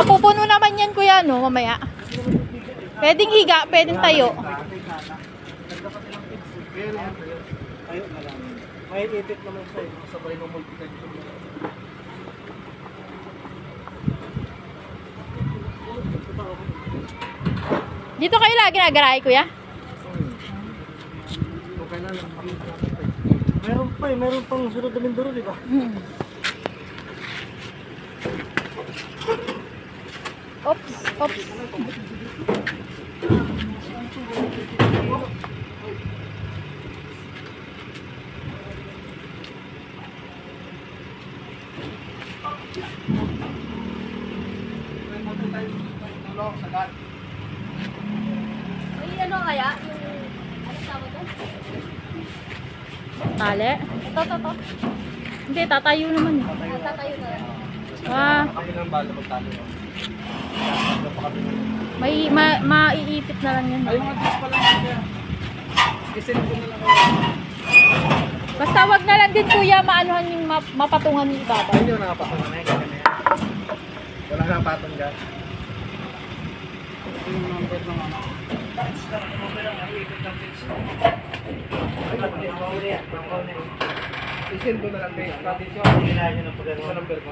Mapupuno naman yan kuya, no, mamaya. Pwedeng higa, pwedeng tayo. May ipit naman siya, sabay ng multi-tension. Dito kayo lagi nagaray, kuya? Okay na lang. Meron pa eh, meron pang sunod na Mindoro, di ba? Oops, oops. May ano kaya? Yung, anong tawag doon? Tali? Ito. Hindi, tatayo naman. Tatayo na lang. Ah, Kami ng bala magtalo. maiipit na lang yan. Ay, mga tips pala niya. Isend ko na lang. Basta wag na lang din kuya, maanuhan yung mapatungan yung ibabaw. Hindi mo nakapatungan na yan. Wala nang patong dyan. Yung number ng ano. Isend ko na lang kayo. Tradisyon. Sa number ko.